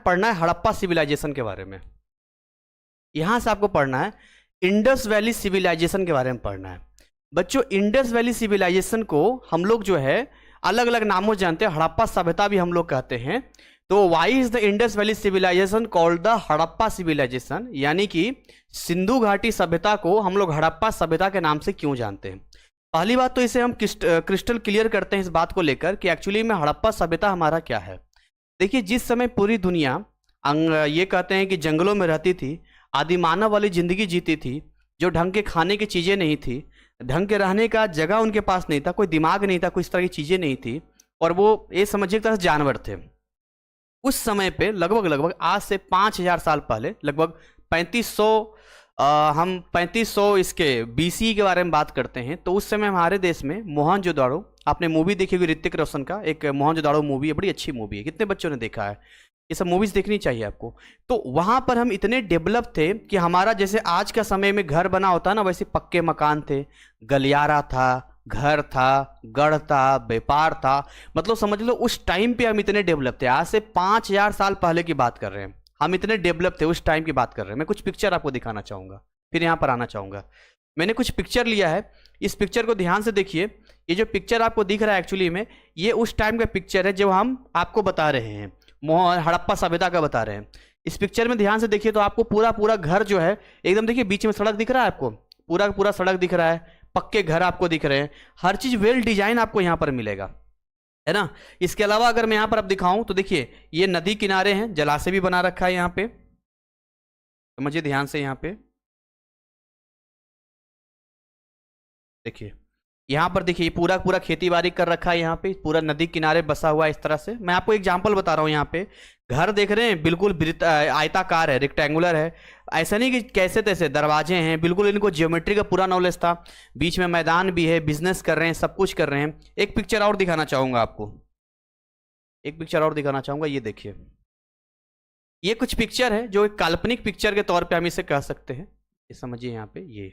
पढ़ना है हड़प्पा सिविलाइजेशन के बारे में। यहां से आपको पढ़ना है इंडस वैली सिविलाइजेशन के बारे में पढ़ना है। बच्चों इंडस वैली सिविलाइजेशन को हम लोग जो है अलग अलग नामों से जानते हैं, हड़प्पा सभ्यता भी हम लोग कहते हैं। तो why is the Indus valley civilisation called the Harappa civilisation, यानी कि सिंधु घाटी सभ्यता को हम लोग हड़प्पा सभ्यता के नाम से क्यों जानते हैं। पहली बात तो इसे हम क्रिस्टल क्लियर करते हैं इस बात को लेकर कि एक्चुअली में हड़प्पा सभ्यता हमारा क्या है। देखिए जिस समय पूरी दुनिया ये कहते हैं कि जंगलों में रहती थी, आदिमानव वाली जिंदगी जीती थी, जो ढंग के खाने की चीज़ें नहीं थी, ढंग के रहने का जगह उनके पास नहीं था, कोई दिमाग नहीं था, कोई इस तरह की चीज़ें नहीं थी, और वो ये समझिए एक तरह से जानवर थे। उस समय पे लगभग आज से 5000 साल पहले, लगभग 3500 इसके BC के बारे में बात करते हैं। तो उस समय हमारे देश में मोहनजोदाड़ो, आपने मूवी देखी होगी ऋतिक रोशन का, एक मोहनजोदाड़ो मूवी है, बड़ी अच्छी मूवी है, कितने बच्चों ने देखा है, ये सब मूवीज देखनी चाहिए आपको। तो वहां पर हम इतने डेवलप थे कि हमारा जैसे आज का समय में घर बना होता है ना, वैसे पक्के मकान थे, गलियारा था, घर था, गढ़ था, व्यापार था, मतलब समझ लो उस टाइम पे हम इतने डेवलप थे। आज से 5000 साल पहले की बात कर रहे हैं, हम इतने डेवलप थे, उस टाइम की बात कर रहे हैं। मैं कुछ पिक्चर आपको दिखाना चाहूंगा, फिर यहाँ पर आना चाहूंगा। मैंने कुछ पिक्चर लिया है, इस पिक्चर को ध्यान से देखिए। ये जो पिक्चर आपको दिख रहा है एक्चुअली में ये उस टाइम का पिक्चर है जो हम आपको बता रहे हैं, हड़प्पा सभ्यता का बता रहे हैं। इस पिक्चर में ध्यान से देखिए तो आपको पूरा घर जो है एकदम, देखिए बीच में सड़क दिख रहा है आपको, पूरा सड़क दिख रहा है, पक्के घर आपको दिख रहे हैं, हर चीज वेल डिजाइन आपको यहाँ पर मिलेगा, है ना। इसके अलावा अगर मैं यहाँ पर अब दिखाऊं तो देखिए ये नदी किनारे हैं, जलाशय भी बना रखा है यहाँ पे, समझिए ध्यान से। यहाँ पे देखिए, यहाँ पर देखिए पूरा खेती बाड़ी कर रखा है, यहाँ पे पूरा नदी किनारे बसा हुआ है इस तरह से। मैं आपको एग्जांपल बता रहा हूँ, यहाँ पे घर देख रहे हैं, बिल्कुल आयताकार है, रेक्टेंगुलर है, ऐसा नहीं कि कैसे तैसे दरवाजे हैं, बिल्कुल इनको ज्योमेट्री का पूरा नॉलेज था, बीच में मैदान भी है, बिजनेस कर रहे हैं, सब कुछ कर रहे हैं। एक पिक्चर और दिखाना चाहूंगा आपको, एक पिक्चर और दिखाना चाहूंगा, ये देखिए, ये कुछ पिक्चर है जो एक काल्पनिक पिक्चर के तौर पर हम इसे कह सकते हैं, ये समझिए यहाँ पे। ये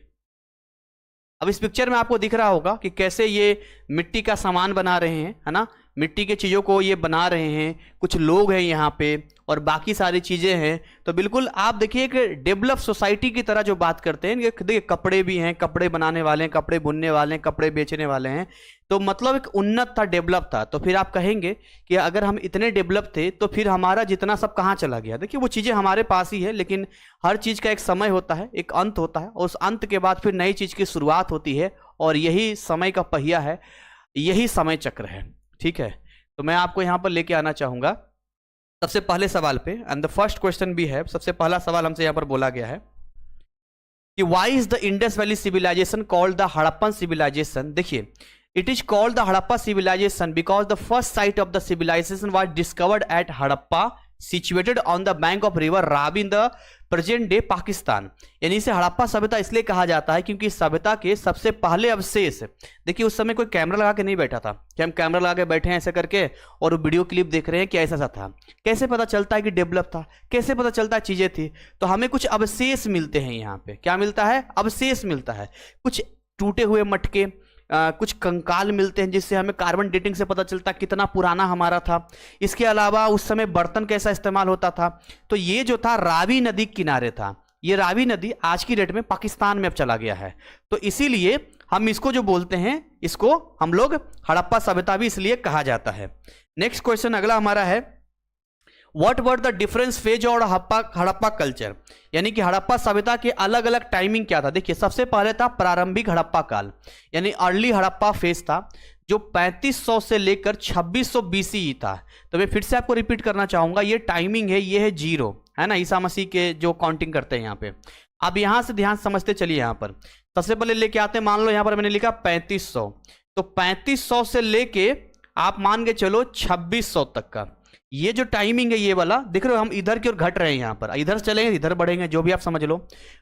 अब इस पिक्चर में आपको दिख रहा होगा कि कैसे ये मिट्टी का सामान बना रहे हैं, है ना, मिट्टी के चीज़ों को ये बना रहे हैं, कुछ लोग हैं यहाँ पे और बाकी सारी चीज़ें हैं। तो बिल्कुल आप देखिए एक डेवलप सोसाइटी की तरह जो बात करते हैं, देखिए कपड़े भी हैं, कपड़े बनाने वाले हैं, कपड़े बुनने वाले हैं, कपड़े बेचने वाले हैं, तो मतलब एक उन्नत था, डेवलप था। तो फिर आप कहेंगे कि अगर हम इतने डेवलप थे तो फिर हमारा जितना सब कहाँ चला गया। देखिए वो चीज़ें हमारे पास ही है, लेकिन हर चीज़ का एक समय होता है, एक अंत होता है, और उस अंत के बाद फिर नई चीज़ की शुरुआत होती है, और यही समय का पहिया है, यही समय चक्र है, ठीक है। तो मैं आपको यहाँ पर लेके आना चाहूँगा सबसे पहले सवाल पे, एंड द फर्स्ट क्वेश्चन भी है। सबसे पहला सवाल हमसे यहाँ पर बोला गया है कि why is the Indus valley civilisation called the Harappan civilization. देखिए, it is called the Harappa civilization because the first site of the civilization was discovered at Harappa situated on the bank of river Ravi in the present day Pakistan. यानी इसे हड़प्पा सभ्यता इसलिए कहा जाता है क्योंकि सभ्यता के सबसे पहले अवशेष, देखिए उस समय कोई कैमरा लगा के नहीं बैठा था कि हम कैमरा लगा के बैठे हैं ऐसे करके और वीडियो क्लिप देख रहे हैं कि ऐसा सा था। कैसे पता चलता है कि डेवलप था, कैसे पता चलता है चीजें थी। तो हमें कुछ अवशेष मिलते हैं यहाँ पे, क्या मिलता है, अवशेष मिलता है, कुछ टूटे हुए मटके, कुछ कंकाल मिलते हैं जिससे हमें कार्बन डेटिंग से पता चलता कितना पुराना हमारा था। इसके अलावा उस समय बर्तन कैसा इस्तेमाल होता था। तो ये जो था रावी नदी किनारे था, ये रावी नदी आज की डेट में पाकिस्तान में अब चला गया है, तो इसीलिए हम इसको जो बोलते हैं, इसको हम लोग हड़प्पा सभ्यता भी इसलिए कहा जाता है। नेक्स्ट क्वेश्चन अगला हमारा है, what were the difference phase और हड़प्पा कल्चर। यानी कि हड़प्पा सभ्यता के अलग अलग टाइमिंग क्या था। देखिए सबसे पहले था प्रारंभिक हड़प्पा काल, यानी अर्ली हड़प्पा फेज था, जो 3500 से लेकर 2600 BCE था। तो मैं फिर से आपको रिपीट करना चाहूंगा, ये टाइमिंग है, ये है 0, है ना, ईसा मसीह के जो काउंटिंग करते हैं यहाँ पे। अब यहां से ध्यान समझते चलिए, यहाँ पर सबसे पहले लेके आते हैं, मान लो यहाँ पर मैंने लिखा 3500, तो 3500 से लेके आप मान के चलो 2600 तक का ये जो टाइमिंग है, ये वाला देख रहे हो, हम इधर की ओर घट रहे हैं, यहाँ पर इधर से चलेंगे इधर बढ़ेंगे, जो भी आप समझ लो।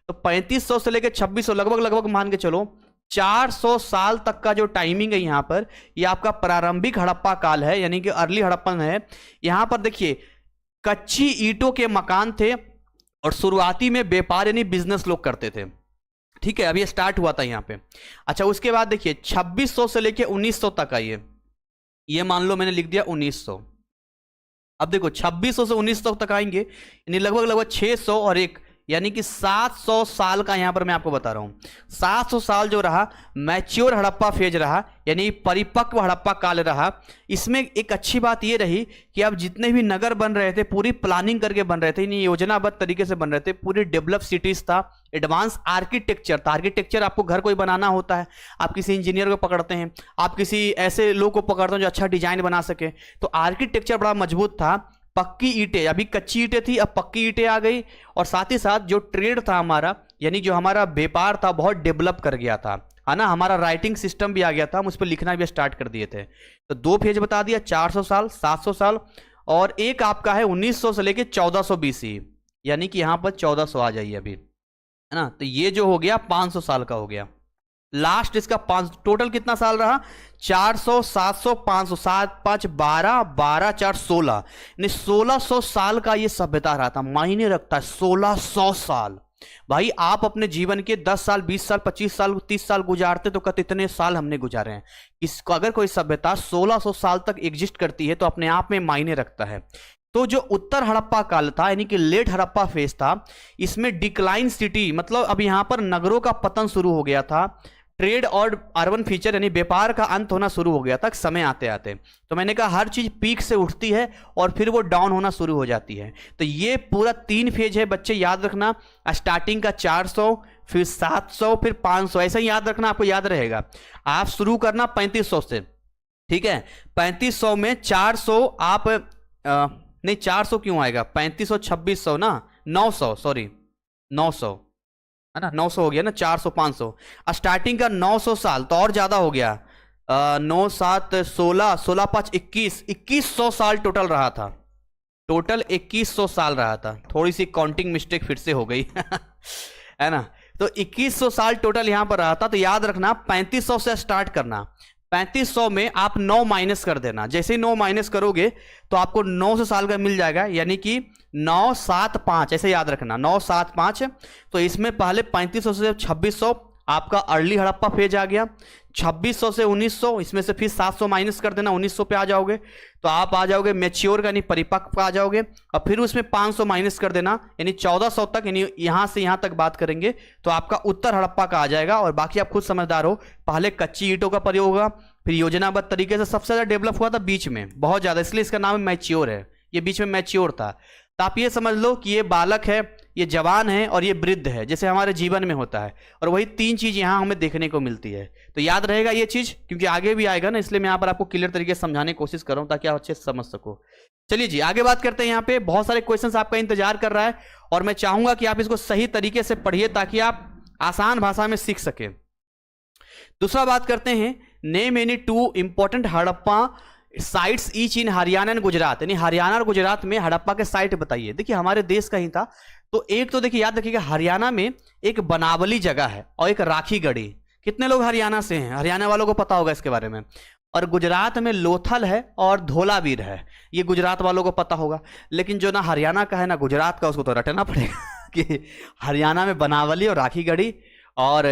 तो 3500 से लेकर 2600 लगभग मान के चलो 400 साल तक का जो टाइमिंग है यहाँ पर, ये आपका प्रारंभिक हड़प्पा काल है, यानी कि अर्ली हड़प्पन है। यहाँ पर देखिए कच्ची ईंटों के मकान थे और शुरुआती में व्यापार यानी बिजनेस लोग करते थे, ठीक है, अब ये स्टार्ट हुआ था यहाँ पे। अच्छा, उसके बाद देखिए 2600 से लेके 1900 तक आई है, ये मान लो मैंने लिख दिया 1900। अब देखो 2600 से 1900 तक आएंगे, यानी लगभग लगभग 600 और एक, यानी कि 700 साल का यहां पर मैं आपको बता रहा हूं। 700 साल जो रहा मैच्योर हड़प्पा फेज रहा, यानी परिपक्व हड़प्पा काल रहा। इसमें एक अच्छी बात यह रही कि अब जितने भी नगर बन रहे थे पूरी प्लानिंग करके बन रहे थे, यानी योजनाबद्ध तरीके से बन रहे थे, पूरी डेवलप सिटीज था, एडवांस आर्किटेक्चर था। आर्किटेक्चर, आपको घर कोई बनाना होता है, आप किसी इंजीनियर को पकड़ते हैं, आप किसी ऐसे लोग को पकड़ते हैं जो अच्छा डिजाइन बना सके, तो आर्किटेक्चर बड़ा मजबूत था। पक्की ईंटें, अभी कच्ची ईंटें थी, अब पक्की ईंटें आ गई, और साथ ही साथ जो ट्रेड था हमारा, यानी जो हमारा व्यापार था, बहुत डेवलप कर गया था, है ना। हमारा राइटिंग सिस्टम भी आ गया था, हम उस पर लिखना भी स्टार्ट कर दिए थे। तो 2 फेज बता दिया, 400 साल, 700 साल, और एक आपका है 1900 से लेके 1400 BC, यानी कि यहां पर 1400 आ जाइए अभी, है ना। तो ये जो हो गया 500 साल का हो गया। लास्ट इसका 5, टोटल कितना साल रहा, 400, 700, 500, 7, 5, 12, 12, 4, 16, यानी 1600 साल का ये सभ्यता रहा था। मायने रखता है 1600 साल। भाई आप अपने जीवन के 10 साल, 20 साल, 25 साल, 30 साल गुजारते तो कहते इतने साल हमने गुजारे हैं। इसको अगर कोई सभ्यता 1600 साल तक एग्जिस्ट करती है तो अपने आप में मायने रखता है। तो जो उत्तर हड़प्पा काल था, यानी कि लेट हड़प्पा फेज था, इसमें डिक्लाइन सिटी, मतलब अब यहां पर नगरों का पतन शुरू हो गया था। ट्रेड और अर्बन फीचर, यानी व्यापार का अंत होना शुरू हो गया था समय आते आते। तो मैंने कहा हर चीज पीक से उठती है और फिर वो डाउन होना शुरू हो जाती है। तो ये पूरा 3 फेज है बच्चे, याद रखना। स्टार्टिंग का 400, फिर 700, फिर 500, ऐसा ही याद रखना, आपको याद रहेगा। आप शुरू करना 3500 से, ठीक है। 3500 में 400 आप नहीं 400 क्यों आएगा, 3500 2600 ना, 900, सॉरी 900, है ना, 900 हो गया ना, 400 500, स्टार्टिंग का 900 साल तो और ज्यादा हो गया। 9 7 16, 16 5 21, 2100 साल टोटल रहा था। टोटल 2100 साल रहा था। थोड़ी सी काउंटिंग मिस्टेक फिर से हो गई है ना। तो 2100 साल टोटल यहां पर रहा था। तो याद रखना 3500 से स्टार्ट करना, 3500 में आप 9 माइनस कर देना। जैसे ही 9 माइनस करोगे तो आपको 900 साल का मिल जाएगा, यानी कि 9 7 5, ऐसे याद रखना 9 7 5। तो इसमें पहले 3500 से 2600 आपका अर्ली हड़प्पा फेज आ गया। 2600 से 1900, इसमें से फिर 700 माइनस कर देना, 1900 पे आ जाओगे। तो आप आ जाओगे मैच्योर का, यानी परिपक्व पे आ जाओगे। और फिर उसमें 500 माइनस कर देना, यानी 1400 तक, यानी यहां से यहां तक बात करेंगे तो आपका उत्तर हड़प्पा का आ जाएगा। और बाकी आप खुद समझदार हो, पहले कच्ची ईंटों का प्रयोग होगा, फिर योजनाबद्ध तरीके से सबसे ज्यादा डेवलप हुआ था बीच में, बहुत ज्यादा, इसलिए इसका नाम मैच्योर है। ये बीच में मैच्योर था। तो आप ये समझ लो कि ये बालक है, ये जवान है और ये वृद्ध है, जैसे हमारे जीवन में होता है। और वही 3 चीज यहां हमें देखने को मिलती है। तो याद रहेगा ये चीज, क्योंकि आगे भी आएगा ना, इसलिए मैं यहां पर आपको क्लियर तरीके से समझाने की कोशिश कर रहा हूं ताकि आप अच्छे से समझ सको। चलिए जी आगे बात करते हैं। यहाँ पे बहुत सारे क्वेश्चंस आपका इंतजार कर रहा है और मैं चाहूंगा कि आप इसको सही तरीके से पढ़िए ताकि आप आसान भाषा में सीख सके। दूसरा बात करते हैं, name any 2 important Harappa sites each in Haryana and Gujarat, यानी हरियाणा और गुजरात में हड़प्पा के साइट बताइए। देखिए हमारे देश का ही था। तो एक तो देखिए याद रखिएगा, हरियाणा में एक बनावली जगह है और एक राखी गढ़ी। कितने लोग हरियाणा से हैं? हरियाणा वालों को पता होगा इसके बारे में। और गुजरात में लोथल है और धोलावीर है, ये गुजरात वालों को पता होगा। लेकिन जो ना हरियाणा का है ना गुजरात का, उसको तो रटना पड़ेगा कि हरियाणा में बनावली और राखी गढ़ी, और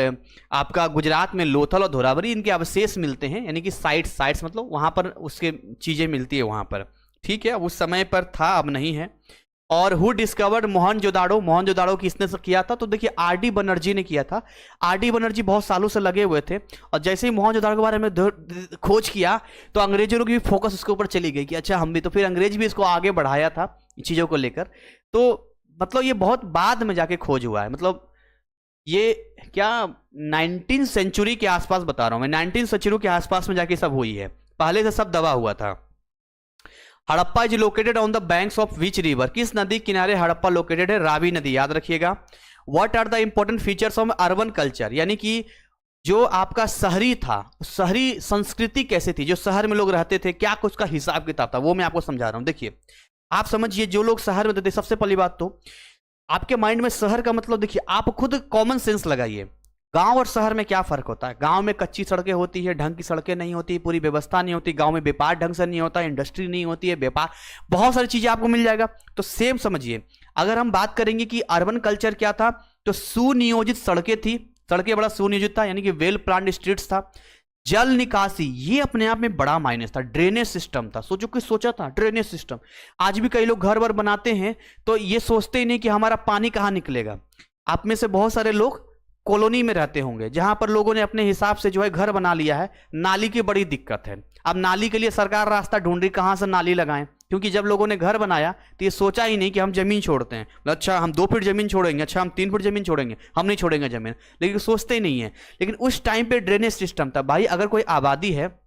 आपका गुजरात में लोथल और धोलावीर, इनके अवशेष मिलते हैं, यानी कि साइट्स मतलब वहां पर उसके चीजें मिलती है वहां पर। ठीक है, उस समय पर था, अब नहीं है। और हु डिस्कवर्ड मोहनजोदाड़ो, मोहनजोदाड़ो किसने से किया था? तो देखिए आर.डी. बनर्जी ने किया था। आर.डी. बनर्जी बहुत सालों से लगे हुए थे और जैसे ही मोहनजोदाड़ो के बारे में खोज किया तो अंग्रेजों की भी फोकस उसके ऊपर चली गई कि अच्छा हम भी, तो फिर अंग्रेज भी इसको आगे बढ़ाया था चीजों को लेकर। तो मतलब ये बहुत बाद में जाके खोज हुआ है, मतलब ये क्या 19th सेंचुरी के आसपास बता रहा हूं मैं, 19th सेंचुरी के आसपास में जाके सब हुई है, पहले से सब दबा हुआ था। Harappa is located on the banks of which river, किस नदी किनारे हड़प्पा लोकेटेड है? रावी नदी, याद रखिएगा। What are the important features of urban culture, यानी कि जो आपका शहरी था, शहरी संस्कृति कैसे थी, जो शहर में लोग रहते थे, क्या कुछ का हिसाब किताब था, वो मैं आपको समझा रहा हूं। देखिए आप समझिए, जो लोग शहर में रहते थे, सबसे पहली बात तो आपके माइंड में शहर का मतलब, देखिए आप खुद कॉमन सेंस लगाइए, गांव और शहर में क्या फर्क होता है? गांव में कच्ची सड़कें होती है, ढंग की सड़कें नहीं होती, पूरी व्यवस्था नहीं होती, गांव में व्यापार ढंग से नहीं होता, इंडस्ट्री नहीं होती है, व्यापार, बहुत सारी चीजें आपको मिल जाएगा। तो सेम समझिए, अगर हम बात करेंगे कि अर्बन कल्चर क्या था, तो सुनियोजित सड़कें थी, सड़कें बड़ा सुनियोजित था, यानी कि वेल प्लान्ड स्ट्रीट्स था, जल निकासी, ये अपने आप में बड़ा माइनस था। ड्रेनेज सिस्टम था, सोचो कि सोचा था ड्रेनेज सिस्टम। आज भी कई लोग घर वर बनाते हैं तो ये सोचते ही नहीं कि हमारा पानी कहाँ निकलेगा। आप में से बहुत सारे लोग कॉलोनी में रहते होंगे जहां पर लोगों ने अपने हिसाब से जो है घर बना लिया है, नाली की बड़ी दिक्कत है। अब नाली के लिए सरकार रास्ता ढूंढ रही कहां से नाली लगाएं, क्योंकि जब लोगों ने घर बनाया तो ये सोचा ही नहीं कि हम जमीन छोड़ते हैं। अच्छा हम 2 फीट जमीन छोड़ेंगे, अच्छा हम 3 फीट जमीन छोड़ेंगे, हम नहीं छोड़ेंगे जमीन, लेकिन सोचते ही नहीं है। लेकिन उस टाइम पे ड्रेनेज सिस्टम था भाई। अगर कोई आबादी है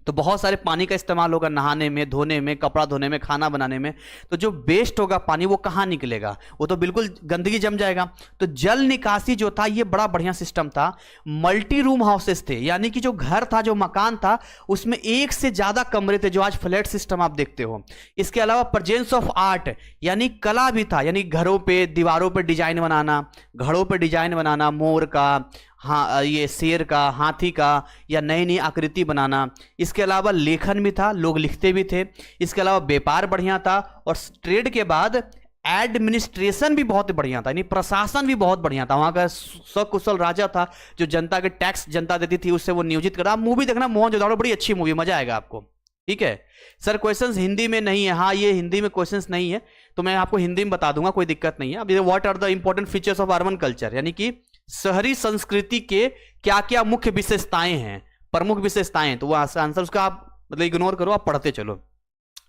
तो बहुत सारे पानी का इस्तेमाल होगा, नहाने में, धोने में, कपड़ा धोने में, खाना बनाने में। तो जो वेस्ट होगा पानी वो कहाँ निकलेगा, वो तो बिल्कुल गंदगी जम जाएगा। तो जल निकासी जो था ये बड़ा बढ़िया सिस्टम था। मल्टी रूम हाउसेस थे, यानी कि जो घर था, जो मकान था, उसमें एक से ज्यादा कमरे थे, जो आज फ्लैट सिस्टम आप देखते हो। इसके अलावा प्रेजेंस ऑफ आर्ट, यानी कला भी था, यानी घरों पे, दीवारों पे डिजाइन बनाना, घड़ों पे डिजाइन बनाना, मोर का, हाँ ये शेर का, हाथी का, या नई नई आकृति बनाना। इसके अलावा लेखन भी था, लोग लिखते भी थे। इसके अलावा व्यापार बढ़िया था, और ट्रेड के बाद एडमिनिस्ट्रेशन भी बहुत बढ़िया था, यानी प्रशासन भी बहुत बढ़िया था। वहां का सकुशल राजा था जो जनता के टैक्स जनता देती थी उससे वो नियोजित करा। मूवी देखना मोहनजोदड़ो, बड़ी अच्छी मूवी, मजा आएगा आपको। ठीक है सर, क्वेश्चंस हिंदी में नहीं है। हाँ ये हिंदी में क्वेश्चंस नहीं है तो मैं आपको हिंदी में बता दूंगा, कोई दिक्कत नहीं है। अब what are the important features of urban culture, यानी कि शहरी संस्कृति के क्या क्या मुख्य विशेषताएं हैं, प्रमुख विशेषताएं। तो वो आंसर उसका आप मतलब इग्नोर करो, आप पढ़ते चलो,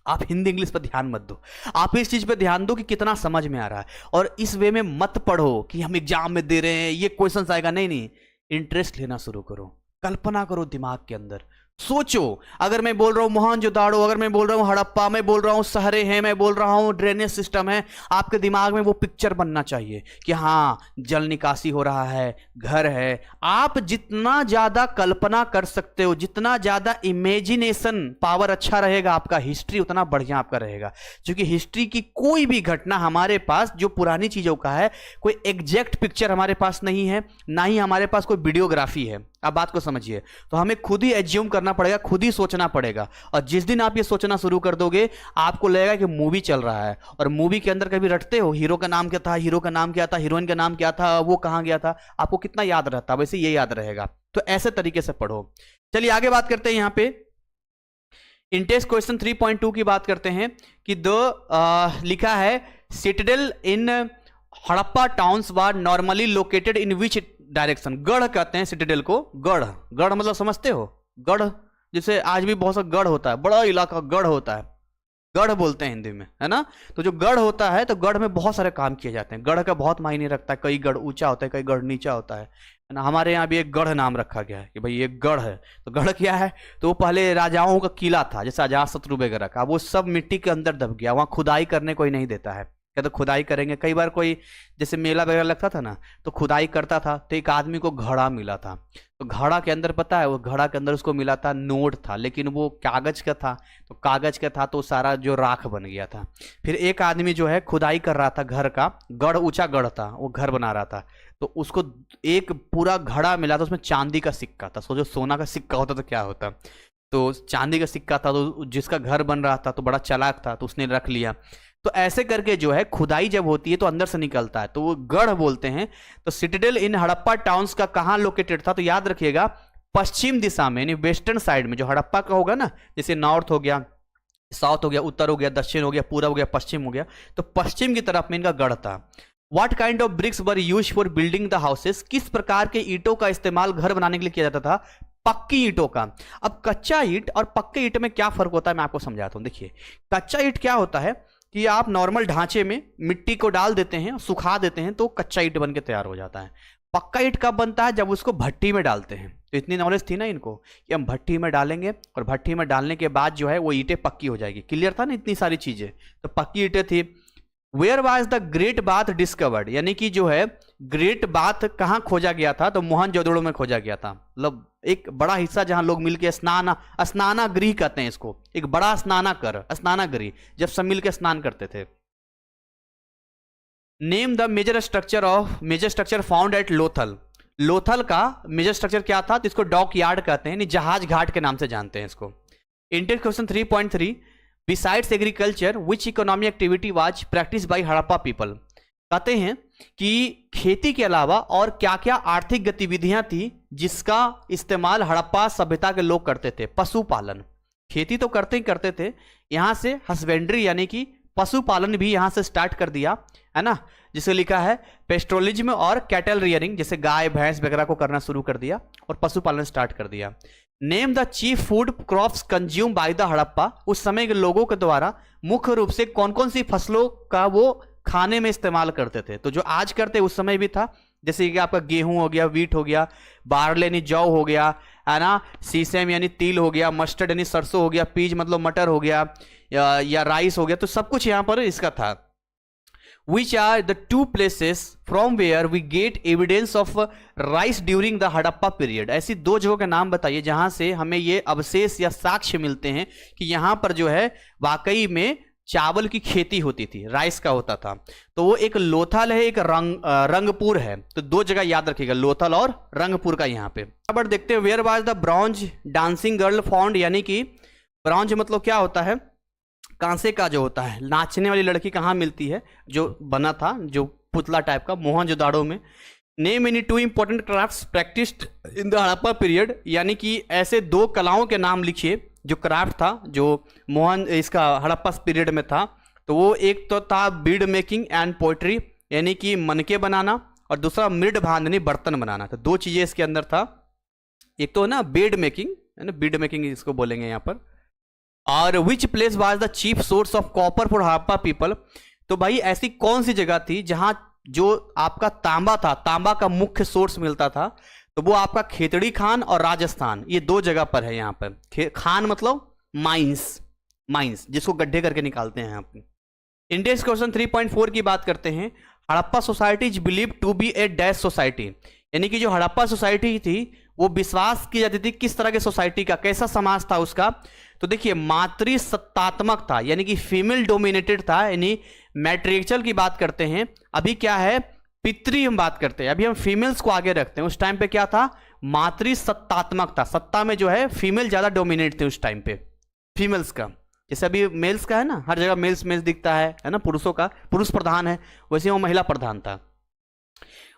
आप हिंदी इंग्लिश पर ध्यान मत दो। आप इस चीज पे ध्यान दो कि कितना समझ में आ रहा है, और इस वे में मत पढ़ो कि हम एग्जाम में दे रहे हैं ये क्वेश्चन आएगा। नहीं नहीं, इंटरेस्ट लेना शुरू करो, कल्पना करो दिमाग के अंदर, सोचो। अगर मैं बोल रहा हूं मोहनजोदाड़ो, अगर मैं बोल रहा हूं हड़प्पा, मैं बोल रहा हूं शहरें हैं, मैं बोल रहा हूं ड्रेनेज सिस्टम है, आपके दिमाग में वो पिक्चर बनना चाहिए कि हाँ जल निकासी हो रहा है, घर है। आप जितना ज्यादा कल्पना कर सकते हो, जितना ज्यादा इमेजिनेशन पावर अच्छा रहेगा आपका, हिस्ट्री उतना बढ़िया आपका रहेगा। क्योंकि हिस्ट्री की कोई भी घटना हमारे पास जो पुरानी चीजों का है, कोई एग्जैक्ट पिक्चर हमारे पास नहीं है, ना ही हमारे पास कोई वीडियोग्राफी है। अब बात को समझिए, तो हमें खुद ही एज्यूम करना पड़ेगा, खुद ही सोचना पड़ेगा। और जिस दिन आप ये सोचना शुरू कर दोगे, आपको लगेगा कि मूवी चल रहा है, और मूवी के अंदर कभी रटते हो हीरो का नाम क्या था, हीरो का नाम क्या था, हीरोइन का नाम क्या था, वो कहां गया था, आपको कितना याद रहता, वैसे ये याद रहेगा। तो ऐसे तरीके से पढ़ो। चलिए आगे बात करते हैं। यहां पे इंटेस्ट क्वेश्चन 3.2 की बात करते हैं कि लिखा है Citadel in Harappa towns were normally located in which direction. गढ़ कहते हैं सिटाडेल को, गढ़। गढ़ मतलब समझते हो, गढ़ जैसे आज भी बहुत सा गढ़ होता है, बड़ा इलाका गढ़ होता है, गढ़ बोलते हैं हिंदी में, है ना। तो जो गढ़ होता है तो गढ़ में बहुत सारे काम किए जाते हैं। गढ़ का बहुत मायने रखता है, कई गढ़ ऊंचा होता है, कई गढ़ नीचा होता है ना। हमारे यहाँ भी एक गढ़ नाम रखा गया है कि भाई ये गढ़ है। तो गढ़ क्या है, तो वो पहले राजाओं का किला था, जैसे अजातशत्रु वगैरह का, वो सब मिट्टी के अंदर दब गया। वहां खुदाई करने कोई नहीं देता है, या तो खुदाई करेंगे। कई बार कोई जैसे मेला वगैरह लगता था ना, तो खुदाई करता था, तो एक आदमी को घड़ा मिला था। तो घड़ा के अंदर पता है, वो घड़ा के अंदर उसको मिला था नोट था, लेकिन वो कागज का था। तो कागज का था तो सारा जो राख बन गया था। फिर एक आदमी जो है खुदाई कर रहा था घर का, गढ़ ऊंचा गढ़ था, वो घर बना रहा था, तो उसको एक पूरा घड़ा मिला था, उसमें चांदी का सिक्का था। सोचो सोना का सिक्का होता तो क्या होता। तो चांदी का सिक्का था, तो जिसका घर बन रहा था तो बड़ा चालाक था, तो उसने रख लिया। तो ऐसे करके जो है खुदाई जब होती है तो अंदर से निकलता है, तो वो गढ़ बोलते हैं। तो सिटाडेल इन हड़प्पा टाउन्स का कहां लोकेटेड था, तो याद रखिएगा पश्चिम दिशा में, यानी वेस्टर्न साइड में। जो हड़प्पा का होगा ना, जैसे नॉर्थ हो गया, साउथ हो गया, उत्तर हो गया, दक्षिण हो गया, पूरब हो गया, पश्चिम हो गया, तो पश्चिम की तरफ में इनका गढ़ था। What kind of BRICS were used for building the houses, किस प्रकार के ईंटों का इस्तेमाल घर बनाने के लिए किया जाता था, पक्की ईंटों का। अब कच्चा ईंट और पक्के ईंट में क्या फर्क होता है मैं आपको समझाता हूं। देखिए कच्चा ईंट क्या होता है कि आप नॉर्मल ढांचे में मिट्टी को डाल देते हैं, सुखा देते हैं, तो कच्चा ईंट बन के तैयार हो जाता है। पक्का ईंट कब बनता है, जब उसको भट्टी में डालते हैं। तो इतनी नॉलेज थी ना इनको कि हम भट्टी में डालेंगे, और भट्टी में डालने के बाद जो है वो ईंटें पक्की हो जाएगी। क्लियर था ना इतनी सारी चीजें, तो पक्की ईंटें थी। Where was the great bath discovered, यानी कि जो है ग्रेट बाथ कहां खोजा गया था, तो मोहनजोदड़ो में खोजा गया था। मतलब एक बड़ा हिस्सा जहां लोग मिलकर स्नानागृह कहते हैं इसको, एक बड़ा स्नानागृह, जब सब मिलकर स्नान करते थे। Name the major structure found at Lothal. Lothal का मेजर स्ट्रक्चर क्या था, तो इसको डॉक यार्ड कहते हैं, जहाज घाट के नाम से जानते हैं इसको। Intense question 3.3 besides agriculture which economic activity was practice by Harappa people. कहते हैं कि खेती के अलावा और क्या क्या आर्थिक गतिविधियां थी जिसका इस्तेमाल हड़प्पा सभ्यता के लोग करते थे। पशुपालन, खेती तो करते ही करते थे, यहां से हस्बेंड्री यानी कि पशुपालन भी यहां से स्टार्ट कर दिया, है ना, जिसे लिखा है पेस्ट्रोलिज्म और कैटल रियरिंग, जैसे गाय भैंस वगैरह को करना शुरू कर दिया और पशुपालन स्टार्ट कर दिया। Name the chief food crops consume by the Harappa, उस समय के लोगों के द्वारा मुख्य रूप से कौन कौन सी फसलों का वो खाने में इस्तेमाल करते थे। तो जो आज करते उस समय भी था, जैसे कि आपका गेहूं हो गया, वीट हो गया, बार्ले यानी जौ हो गया, है ना, सीसम यानी तिल हो गया, मस्टर्ड यानी सरसों हो गया, पीज मतलब मटर हो गया, या राइस हो गया, तो सब कुछ यहां पर इसका था। Which are the two places from where we get evidence of rice during the Harappa period? ऐसी दो जगहों के नाम बताइए जहां से हमें ये अवशेष या साक्ष्य मिलते हैं कि यहां पर जो है वाकई में चावल की खेती होती थी, राइस का होता था। तो वो एक लोथल है, एक रंगपुर है। तो दो जगह याद रखिएगा, लोथल और रंगपुर का। यहाँ पे अब देखते हैं, where was the bronze dancing girl found, यानी कि ब्रॉन्ज मतलब क्या होता है, कांसे का जो होता है नाचने वाली लड़की कहाँ मिलती है, जो बना था जो पुतला टाइप का, मोहनजोदाड़ो में। Name any two important crafts practised in the Harappa period, यानी कि ऐसे दो कलाओं के नाम लिखिए जो क्राफ्ट था जो इसका हड़प्पा पीरियड में था। तो वो एक तो था बीड मेकिंग एंड पोइट्री, यानी कि मनके बनाना, और दूसरा मृड बांधनी बर्तन बनाना। तो दो चीजें इसके अंदर था, एक तो ना बीड मेकिंग, है ना, बीड मेकिंग इसको बोलेंगे यहाँ पर। और which place was the chief source of copper for Harappa people, तो भाई ऐसी कौन सी जगह थी जहां जो आपका तांबा था, तांबा का मुख्य सोर्स मिलता था, तो वो आपका खेतड़ी खान और राजस्थान, ये दो जगह पर है। यहाँ पर खान मतलब माइंस, माइंस जिसको गड्ढे करके निकालते हैं यहाँ पे। इंडेक्स क्वेश्चन 3.4 की बात करते हैं। Harappa society is believe to be a dash society, यानी कि जो हड़प्पा सोसाइटी थी वो विश्वास की जाती थी किस तरह के सोसाइटी का, कैसा समाज था उसका। तो देखिए मातृसत्तात्मक था, यानी कि फीमेल डोमिनेटेड था, यानी मैट्रिक्चल की बात करते हैं। अभी क्या है, पितृ हम बात करते हैं, अभी हम फीमेल्स को आगे रखते हैं। उस टाइम पे क्या था, मातृसत्तात्मक था, सत्ता में जो है फीमेल ज्यादा डोमिनेट थे उस टाइम पे फीमेल्स का। जैसे अभी मेल्स का है ना, हर जगह मेल्स मेल्स दिखता है ना, पुरुषों का पुरुष प्रधान है, वैसे वो महिला प्रधान था।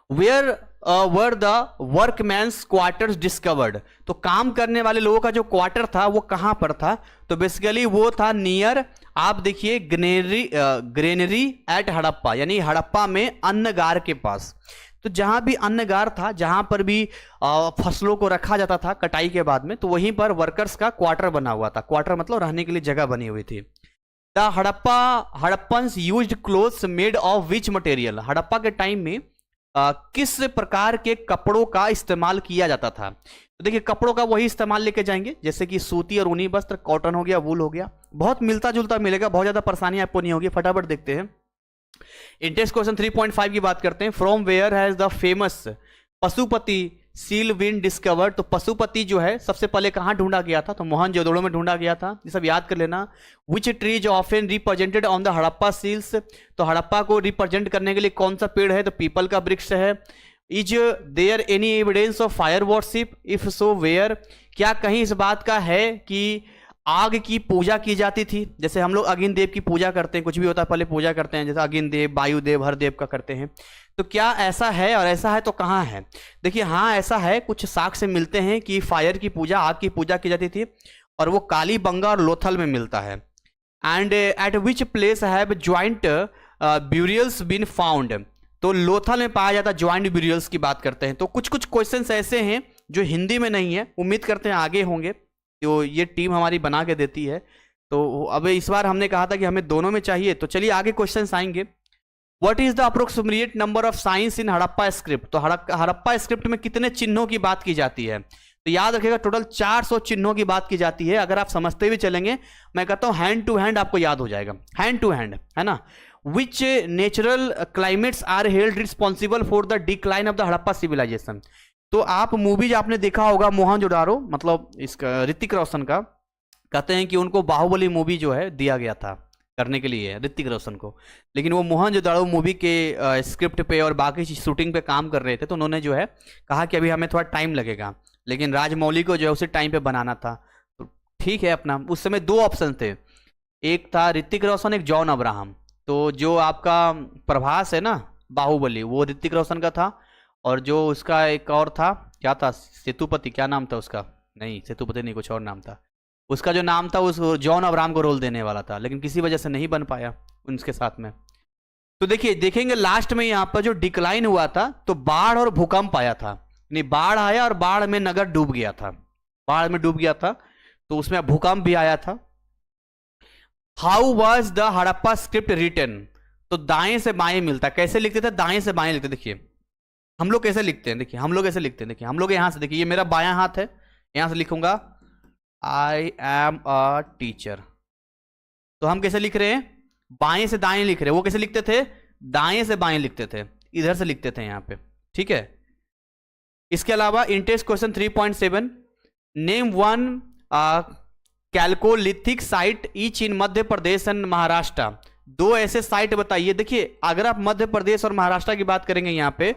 Where were the workmen's quarters discovered, तो काम करने वाले लोगों का जो क्वार्टर था वो कहां पर था, तो बेसिकली वो था नियर, आप देखिए ग्रेनरी एट हड़प्पा, यानी हड़प्पा में अन्नगार के पास। तो जहां भी अन्नगार था, जहां पर भी फसलों को रखा जाता था कटाई के बाद में, तो वहीं पर वर्कर्स का क्वार्टर बना हुआ था। क्वार्टर मतलब रहने के लिए जगह बनी हुई थी। The Harappans used clothes made of which material, Harappa के टाइम में किस प्रकार के कपड़ों का इस्तेमाल किया जाता था। तो देखिए कपड़ों का वही इस्तेमाल लेके जाएंगे जैसे कि सूती और ऊनी वस्त्र, कॉटन हो गया, वूल हो गया, बहुत मिलता जुलता मिलेगा, बहुत ज्यादा परेशानी आपको नहीं होगी। फटाफट देखते हैं। इंटेक्स क्वेश्चन 3.5 की बात करते हैं। From where has the famous Pashupati seal been discovered, तो पशुपति जो है सबसे पहले कहां ढूंढा गया था, तो मोहनजोदड़ो में ढूंढा गया था। ये सब याद कर लेना। Which trees often represented on the Harappa seals, तो हड़प्पा को रिप्रेजेंट करने के लिए कौन सा पेड़ है, तो पीपल का वृक्ष है। Is there any evidence of fire worship, if so where, क्या कहीं इस बात का है कि आग की पूजा की जाती थी, जैसे हम लोग अग्नि देव की पूजा करते हैं, कुछ भी होता है पहले पूजा करते हैं, जैसे अग्नि देव, वायुदेव, हर देव का करते हैं। तो क्या ऐसा है, और ऐसा है तो कहाँ है। देखिए हाँ ऐसा है, कुछ साक्ष्य मिलते हैं कि फायर की पूजा, आग की पूजा की जाती थी, और वो कालीबंगा और लोथल में मिलता है। And at which place have joint burials been found, तो लोथल में पाया जाता ज्वाइंट ब्यूरियल्स की बात करते हैं। तो कुछ कुछ क्वेश्चंस ऐसे हैं जो हिंदी में नहीं है, उम्मीद करते हैं आगे होंगे, जो ये टीम हमारी बना के देती है। तो अब इस बार हमने कहा था कि हमें दोनों में चाहिए, तो चलिए आगे क्वेश्चंस आएंगे। What is the approximate number of science in Harappa script, तो हड़प्पा स्क्रिप्ट में कितने चिन्हों की बात की जाती है, तो याद रखिएगा टोटल 400 चिन्हों की बात की जाती है। अगर आप समझते हुए चलेंगे, मैं कहता हूं हैंड टू हैंड आपको याद हो जाएगा, हैंड टू हैंड, है ना। Which natural climates are held responsible for the decline of the Harappa civilisation, तो आप मूवीज आपने देखा होगा मोहनजोदारो, मतलब इसका ऋतिक रोशन का, कहते हैं कि उनको बाहुबली मूवी जो है दिया गया था करने के लिए ऋतिक रोशन को, लेकिन वो मोहनजोदाड़ो मूवी के स्क्रिप्ट पे और बाकी शूटिंग पे काम कर रहे थे, तो उन्होंने जो है कहा कि अभी हमें थोड़ा टाइम लगेगा, लेकिन राजमौली को जो है उसी टाइम पे बनाना था। तो ठीक है अपना, उस समय दो ऑप्शन थे, एक था ऋतिक रोशन, एक जॉन अब्राहम। तो जो आपका प्रभास है ना बाहुबली, वो ऋतिक रोशन का था, और जो उसका एक और था क्या था, सेतुपति, क्या नाम था उसका, नहीं सेतुपति नहीं, कुछ और नाम था उसका, जो नाम था उस जॉन अब्राहम को रोल देने वाला था, लेकिन किसी वजह से नहीं बन पाया उनके साथ में। तो देखिए देखेंगे लास्ट में यहाँ पर जो डिक्लाइन हुआ था, तो बाढ़ और भूकंप आया था, यानी बाढ़ आया और बाढ़ में नगर डूब गया था, बाढ़ में डूब गया था, तो उसमें भूकंप भी आया था। How was the Harappa script written, तो दाएं से बाएं मिलता, कैसे लिखते थे, दाएं से बाएं लिखते। देखिए हम लोग कैसे लिखते हैं, देखिए हम लोग ऐसे लिखते हैं, देखिए हम लोग यहां से, देखिए ये मेरा बायां हाथ है, यहां से लिखूंगा आई एम अ टीचर, तो हम कैसे लिख रहे हैं, बाएं से दाएं लिख रहे हैं। वो कैसे लिखते थे, दाएं से बाएं लिखते थे, इधर से लिखते थे यहां पे, ठीक है। इसके अलावा in test question 3.7, name one chalcolithic site each in Madhya Pradesh and Maharashtra, दो ऐसे साइट बताइए। देखिए अगर आप मध्य प्रदेश और महाराष्ट्र की बात करेंगे यहाँ पे,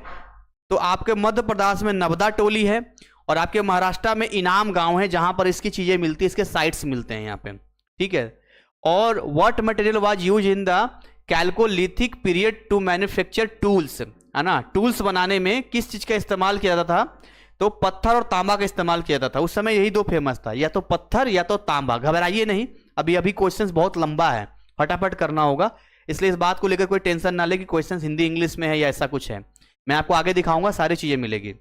तो आपके मध्य प्रदेश में नवदा टोली है और आपके महाराष्ट्र में इनाम गांव है, जहां पर इसकी चीजें मिलती है, इसके साइट्स मिलते हैं यहाँ पे, ठीक है। और what material was use in the chalcolithic period to manufacture tools, है ना, टूल्स बनाने में किस चीज का इस्तेमाल किया जाता था, तो पत्थर और तांबा का इस्तेमाल किया जाता था। उस समय यही दो फेमस था, या तो पत्थर या तो तांबा। घबराइए नहीं, अभी अभी क्वेश्चंस बहुत लंबा है, फटाफट करना होगा, इसलिए इस बात को लेकर कोई टेंशन ना ले कि क्वेश्चंस हिंदी इंग्लिश में है या ऐसा कुछ है, मैं आपको आगे दिखाऊंगा, सारी चीजें मिलेगी।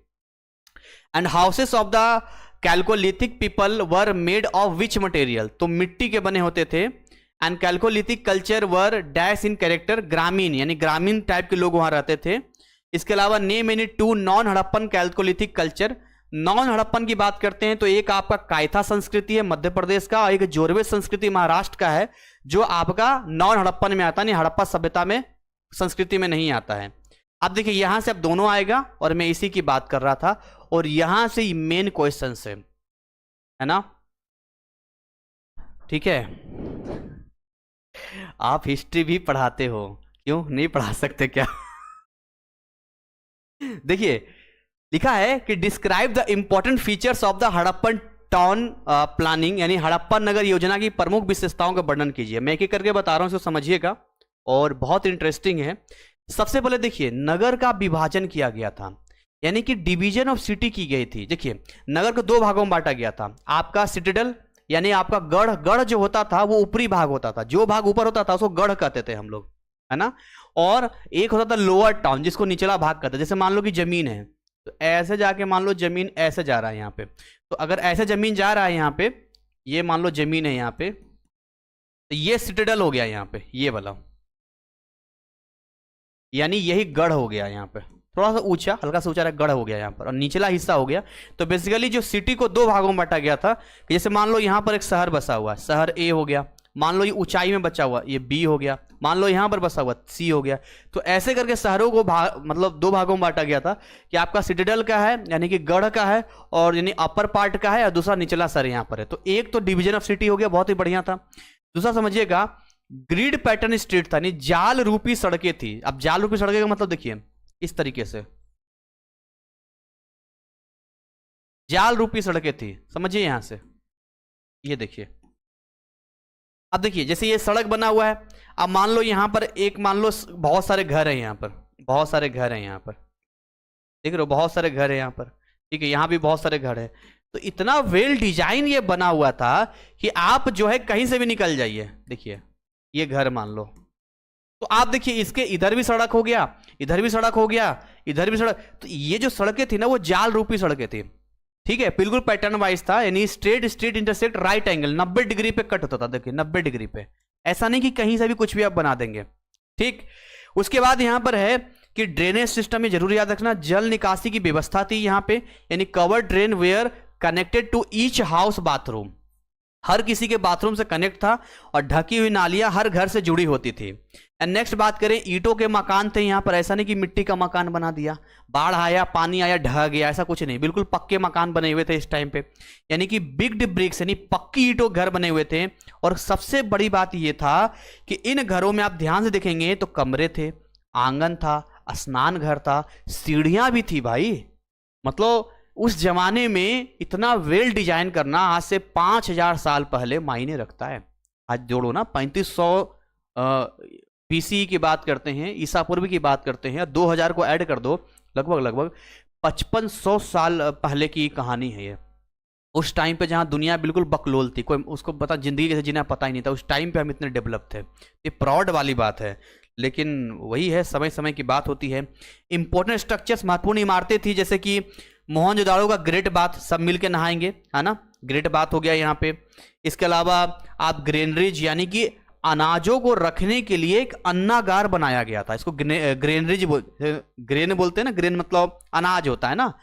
And houses of the chalcolithic people were made of which material, तो मिट्टी के बने होते थे। And chalcolithic culture were dash in character, ग्रामीण, यानी ग्रामीण टाइप के लोग वहां रहते थे। इसके अलावा name any two non Harappan chalcolithic culture, non Harappan की बात करते हैं तो एक आपका कायथा संस्कृति है मध्य प्रदेश का, और एक जोरवे संस्कृति महाराष्ट्र का है, जो आपका नॉन हड़प्पन में आता है, नहीं हड़प्पा सभ्यता में, संस्कृति में नहीं आता है। अब देखिए यहां से अब दोनों आएगा, और मैं इसी की बात कर रहा था, और यहां से मेन क्वेश्चन है ना, ठीक है। आप हिस्ट्री भी पढ़ाते हो, क्यों नहीं पढ़ा सकते क्या? देखिए लिखा है कि describe the important features of the Harappan town planning, यानी हड़प्पा नगर योजना की प्रमुख विशेषताओं का वर्णन कीजिए। मैं एक एक करके बता रहा हूं, इसको समझिएगा, और बहुत इंटरेस्टिंग है। सबसे पहले देखिए नगर का विभाजन किया गया था, यानी कि डिवीजन ऑफ सिटी की गई थी। देखिए नगर को दो भागों में बांटा गया था, आपका सिटिडल, यानी आपका गढ़, गढ़ जो होता था वो ऊपरी भाग होता था, जो भाग ऊपर होता था उसको गढ़ कहते थे हम लोग, है ना। और एक होता था लोअर टाउन, जिसको निचला भाग कहते हैं। जैसे मान लो कि जमीन है, तो ऐसे जाके मान लो जमीन ऐसे जा रहा है यहाँ पे, तो अगर ऐसे जमीन जा रहा है यहाँ पे, ये मान लो जमीन है यहाँ पे, तो ये सिटिडल हो गया यहाँ पे, ये वाला, यानी यही गढ़ हो गया यहाँ पे, थोड़ा सा ऊंचा, हल्का सा ऊंचा गढ़ हो गया यहाँ पर, और निचला हिस्सा हो गया। तो बेसिकली जो सिटी को दो भागों में बांटा गया था, कि जैसे मान लो यहाँ पर एक शहर बसा हुआ है, शहर ए हो गया, मान लो ये ऊंचाई में बचा हुआ, ये बी हो गया, मान लो यहाँ पर बसा हुआ सी हो गया। तो ऐसे करके शहरों को मतलब दो भागों में बांटा गया था, कि आपका सिटिडल का है, यानी कि गढ़ का है, और यानी अपर पार्ट का है, और दूसरा निचला सर यहाँ पर है। तो एक तो डिवीजन ऑफ सिटी हो गया, बहुत ही बढ़िया था। दूसरा समझिएगा ग्रिड पैटर्न स्ट्रीट था, यानी जाल रूपी सड़कें थी। अब जाल रूपी सड़कें का मतलब देखिए इस तरीके से जाल रूपी सड़कें थी, समझिए यहां से, ये देखिए। अब देखिए जैसे ये सड़क बना हुआ है, अब मान लो यहां पर एक, मान लो बहुत सारे घर हैं यहाँ पर, बहुत सारे घर हैं यहाँ पर, देख रहे हो, बहुत सारे घर हैं यहाँ पर, ठीक है, यहाँ भी बहुत सारे घर हैं। तो इतना वेल डिजाइन ये बना हुआ था कि आप जो है कहीं से भी निकल जाइए। देखिए ये घर मान लो, तो आप देखिए इसके इधर भी सड़क हो गया, इधर भी सड़क हो गया, इधर भी सड़क, तो ये जो सड़कें थी ना वो जाल रूपी सड़कें थी, ठीक है, बिल्कुल पैटर्न वाइज था, यानी straight straight intersect right angle 90 degree पे कट होता था। देखिए 90 डिग्री पे, ऐसा नहीं कि कहीं से भी कुछ भी आप बना देंगे, ठीक। उसके बाद यहां पर है कि ड्रेनेज सिस्टम में जरूर याद रखना, जल निकासी की व्यवस्था थी यहाँ पे, यानी covered drain were connected to each house bathroom, हर किसी के बाथरूम से कनेक्ट था, और ढकी हुई नालियां हर घर से जुड़ी होती थी। एंड नेक्स्ट बात करें, ईंटों के मकान थे यहाँ पर, ऐसा नहीं कि मिट्टी का मकान बना दिया, बाढ़ आया पानी आया ढह गया, ऐसा कुछ नहीं, बिल्कुल पक्के मकान बने हुए थे इस टाइम पे, यानी कि बिग्ड ब्रिक्स, यानी पक्की ईंटों घर बने हुए थे। और सबसे बड़ी बात यह था कि इन घरों में आप ध्यान से देखेंगे तो कमरे थे, आंगन था, स्नान घर था, सीढ़ियां भी थी भाई। मतलब उस जमाने में इतना वेल डिजाइन करना आज से 5000 साल पहले मायने रखता है। आज जोड़ो ना, 3500 बीसी की बात करते हैं, ईसा पूर्व की बात करते हैं, 2000 को ऐड कर दो, लगभग लगभग 5500 साल पहले की कहानी है ये। उस टाइम पे जहाँ दुनिया बिल्कुल बकलोल थी, कोई उसको पता जिंदगी कैसे जीना पता ही नहीं था, उस टाइम पे हम इतने डेवलप थे। ये प्राउड वाली बात है, लेकिन वही है, समय समय की बात होती है। इंपॉर्टेंट स्ट्रक्चर्स, महत्वपूर्ण इमारतें थी, जैसे कि मोहनजोदाड़ो का ग्रेट बाथ, सब मिलके नहाएंगे, है ना, ग्रेट बाथ हो गया यहाँ पे। इसके अलावा आप ग्रेनरीज, यानी कि अनाजों को रखने के लिए एक अन्नागार बनाया गया था, इसको ग्रेनरीज ग्रेन बोलते हैं ना, ग्रेन मतलब अनाज होता है ना,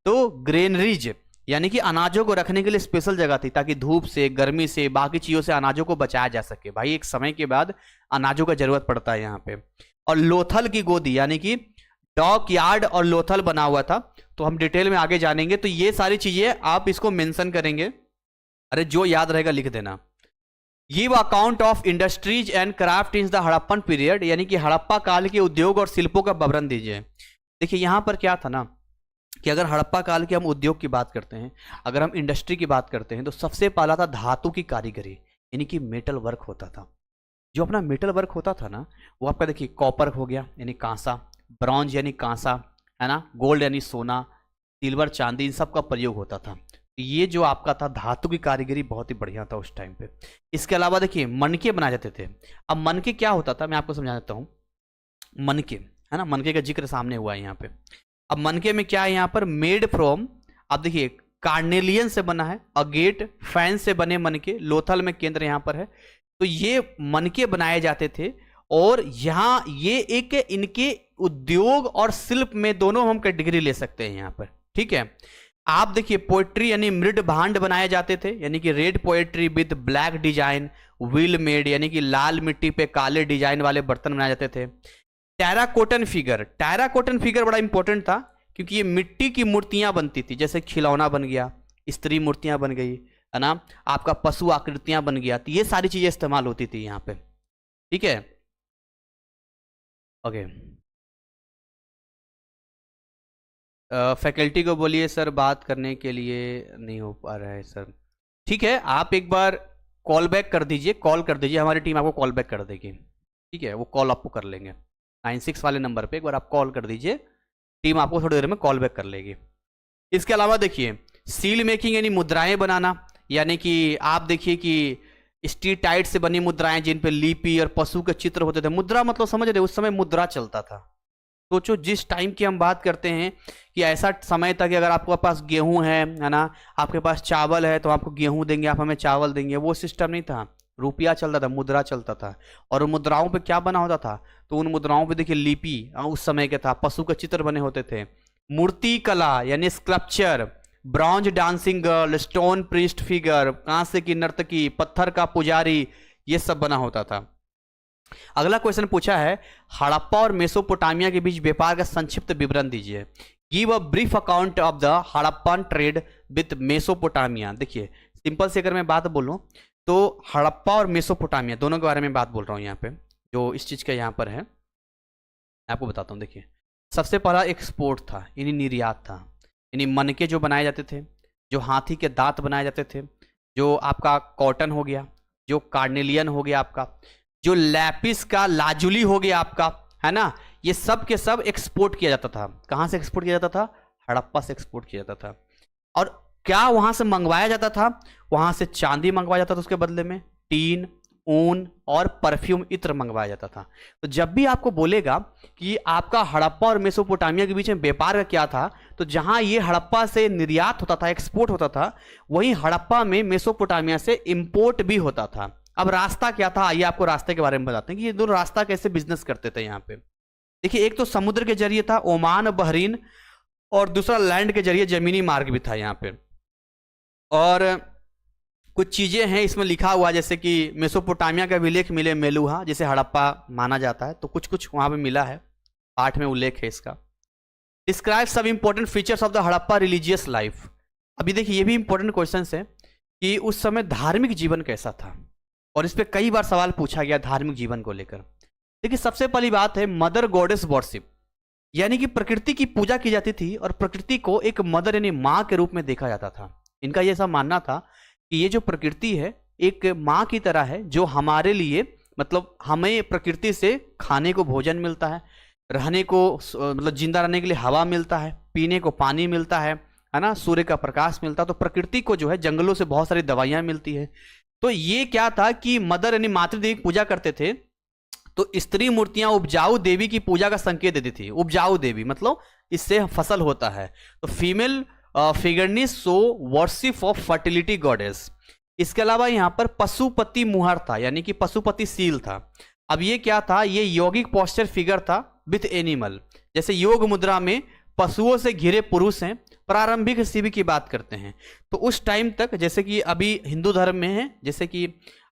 तो ग्रेनरीज यानी कि अनाजों को रखने के लिए स्पेशल जगह थी, ताकि धूप से, गर्मी से, बाकी चीजों से अनाजों को बचाया जा सके। भाई एक समय के बाद अनाजों का जरूरत पड़ता है यहाँ पे। और लोथल की गोदी, यानी कि डॉक यार्ड और लोथल बना हुआ था, तो हम डिटेल में आगे जानेंगे। तो ये सारी चीजें आप इसको मेंशन करेंगे, अरे जो याद रहेगा लिख देना। Give account of industries and craft in the Harappan period, यानी कि हड़प्पा काल के उद्योग और शिल्पों का विवरण दीजिए। देखिए यहां पर क्या था ना, कि अगर हड़प्पा काल के हम उद्योग की बात करते हैं, अगर हम इंडस्ट्री की बात करते हैं, तो सबसे पहला था धातु की कारीगरी, यानी कि मेटल वर्क होता था। जो अपना मेटल वर्क होता था ना, वो आपका देखिए कॉपर हो गया यानी कांसा, ब्रॉन्ज यानी कांसा, है ना, गोल्ड यानी सोना, सिल्वर चांदी, इन सब का प्रयोग होता था। ये जो आपका था धातु की कारीगरी बहुत ही बढ़िया था उस टाइम पे। इसके अलावा देखिए मनके बनाए जाते थे। अब मनके क्या होता था, मैं आपको समझा देता हूँ। मनके, है ना, मनके का जिक्र सामने हुआ है यहाँ पे। अब मनके में क्या है यहाँ पर, मेड फ्रॉम, अब देखिए कार्नेलियन से बना है, अगेट, फैन से बने मनके, लोथल में केंद्र यहाँ पर है। तो ये मनके बनाए जाते थे, और यहाँ ये एक इनके उद्योग और शिल्प में दोनों हम कैटेगरी ले सकते हैं यहाँ पर, ठीक है। आप देखिए पोएट्री यानी मृद भांड बनाए जाते थे, यानी कि red poetry with black design, wheel made यानी कि लाल मिट्टी पे काले डिजाइन वाले बर्तन बनाए जाते थे। टेराकोटन फिगर, टेराकोटन फिगर बड़ा इंपॉर्टेंट था, क्योंकि ये मिट्टी की मूर्तियां बनती थी, जैसे खिलौना बन गया, स्त्री मूर्तियां बन गई, है ना, आपका पशु आकृतियां बन गया, तो ये सारी चीजें इस्तेमाल होती थी यहाँ पे, ठीक है। ओके, फैकल्टी को बोलिए सर बात करने के लिए नहीं हो पा रहा है सर। ठीक है, आप एक बार कॉल बैक कर दीजिए, कॉल कर दीजिए, हमारी टीम आपको कॉल बैक कर देगी, ठीक है, वो कॉल आपको कर लेंगे। 96 वाले नंबर पे एक बार आप कॉल कर दीजिए, टीम आपको थोड़ी देर में कॉल बैक कर लेगी। इसके अलावा देखिए सील मेकिंग यानी मुद्राएं बनाना, यानी कि आप देखिए कि स्टीटाइट से बनी मुद्राएं जिन पे लिपि और पशु के चित्र होते थे। मुद्रा मतलब समझ रहे, उस समय मुद्रा चलता था। सोचो जिस टाइम की हम बात करते हैं कि ऐसा समय था कि अगर आपके पास गेहूं है ना, आपके पास चावल है, तो आपको गेहूं देंगे, आप हमें चावल देंगे, वो सिस्टम नहीं था। रुपया चलता था, मुद्रा चलता था, और मुद्राओं पे क्या बना होता था, तो उन मुद्राओं पे देखिए लिपि उस समय के था, पशु के चित्र बने होते थे। मूर्ति कला यानी sculpture, bronze dancing girl, stone priest figure, कांसे की नर्तकी, पत्थर का पुजारी, ये सब बना होता था। अगला क्वेश्चन पूछा है, हड़प्पा और मेसोपोटामिया के बीच व्यापार का संक्षिप्त विवरण दीजिए। Give a brief account of the Harappan trade with Mesopotamia. देखिए सिंपल से अगर मैं बात बोलूं, तो हड़प्पा और मेसोपोटामिया दोनों के बारे में बात बोल रहा हूं यहाँ पे, जो इस चीज का यहाँ पर है आपको बताता हूँ। देखिए सबसे पहला एक्सपोर्ट था, यानी निर्यात था, यानी मनके जो बनाए जाते थे, जो हाथी के दांत बनाए जाते थे, जो आपका कॉटन हो गया, जो कार्नेलियन हो गया आपका, जो लैपिस का लाजुली हो गया आपका, है ना, ये सब के सब एक्सपोर्ट किया जाता था। कहाँ से एक्सपोर्ट किया जाता था, हड़प्पा से एक्सपोर्ट किया जाता था। और क्या वहां से मंगवाया जाता था, वहां से चांदी मंगवाया जाता था, उसके बदले में टीन, ऊन और परफ्यूम इत्र मंगवाया जाता था। तो जब भी आपको बोलेगा कि आपका हड़प्पा और मेसोपोटामिया के बीच में व्यापार का क्या था, तो जहां ये हड़प्पा से निर्यात होता था, एक्सपोर्ट होता था, वहीं हड़प्पा में मेसोपोटामिया से इंपोर्ट भी होता था। अब रास्ता क्या था, आइए आपको रास्ते के बारे में बताते हैं कि ये दोनों रास्ता कैसे बिजनेस करते थे यहाँ पे। देखिए एक तो समुद्र के जरिए था, ओमान, बहरीन, और दूसरा लैंड के जरिए जमीनी मार्ग भी था यहाँ पे। और कुछ चीजें हैं इसमें लिखा हुआ, जैसे कि मेसोपोटामिया का विलेख मिले मेलुहा, जिसे हड़प्पा माना जाता है, तो कुछ कुछ वहां पे मिला है, पाठ में उल्लेख है इसका। डिस्क्राइब सब important features of the Harappa religious life. अभी देखिए ये भी इंपॉर्टेंट क्वेश्चन है कि उस समय धार्मिक जीवन कैसा था, और इस पर कई बार सवाल पूछा गया धार्मिक जीवन को लेकर। देखिए सबसे पहली बात है मदर गॉडेस वर्शिप, यानी कि प्रकृति की पूजा की जाती थी, और प्रकृति को एक मदर यानी माँ के रूप में देखा जाता था। इनका यह ऐसा मानना था कि ये जो प्रकृति है एक माँ की तरह है, जो हमारे लिए मतलब हमें प्रकृति से खाने को भोजन मिलता है, रहने को मतलब जिंदा रहने के लिए हवा मिलता है, पीने को पानी मिलता है ना, सूर्य का प्रकाश मिलता है। तो प्रकृति को जो है जंगलों से बहुत सारी दवाइयां मिलती है। तो ये क्या था कि मदर यानी मातृ देवी की पूजा करते थे। तो स्त्री मूर्तियां उपजाऊ देवी की पूजा का संकेत देती थी। उपजाऊ देवी मतलब इससे फसल होता है। तो female figurine so worship of fertility goddess. इसके अलावा यहाँ पर पशुपति मुहर था, यानी कि पशुपति सील था। अब ये क्या था, ये यौगिक पोस्चर फिगर था विथ एनिमल। जैसे योग मुद्रा में पशुओं से घिरे पुरुष हैं, प्रारंभिक शिव की बात करते हैं। तो उस टाइम तक, जैसे कि अभी हिंदू धर्म में है, जैसे कि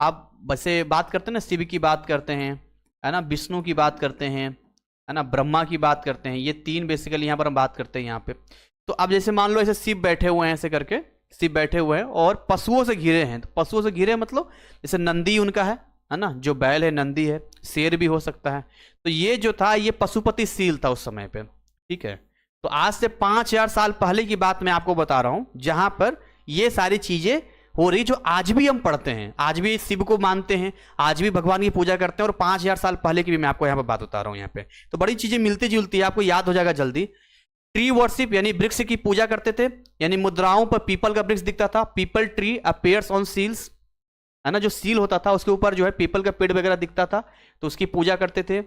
आप वैसे बात करते हैं ना, शिव की बात करते हैं, है ना, विष्णु की बात करते हैं, है ना, ब्रह्मा की बात करते हैं। ये तीन बेसिकली यहाँ पर हम बात करते हैं यहाँ पे। तो अब जैसे मान लो ऐसे शिव बैठे हुए हैं, ऐसे करके शिव बैठे हुए हैं और पशुओं से घिरे हैं। तो पशुओं से घिरे मतलब जैसे नंदी उनका है ना, जो बैल है नंदी है, शेर भी हो सकता है। तो ये जो था ये पशुपति सील था उस समय पे, ठीक है। तो आज से 5000 साल पहले की बात मैं आपको बता रहा हूं, जहां पर ये सारी चीजें हो रही जो आज भी हम पढ़ते हैं, आज भी शिव को मानते हैं, आज भी भगवान की पूजा करते हैं। और 5000 साल पहले की भी मैं आपको यहाँ पर बात बता रहा हूँ यहाँ पे। तो बड़ी चीजें मिलती जुलती है, आपको याद हो जाएगा जल्दी। ट्री वर्शिप यानी वृक्ष की पूजा करते थे, यानी मुद्राओं पर पीपल का वृक्ष दिखता था। Peepal tree appears on seals, है ना, जो सील होता था उसके ऊपर जो है पीपल का पेड़ वगैरह दिखता था, तो उसकी पूजा करते थे।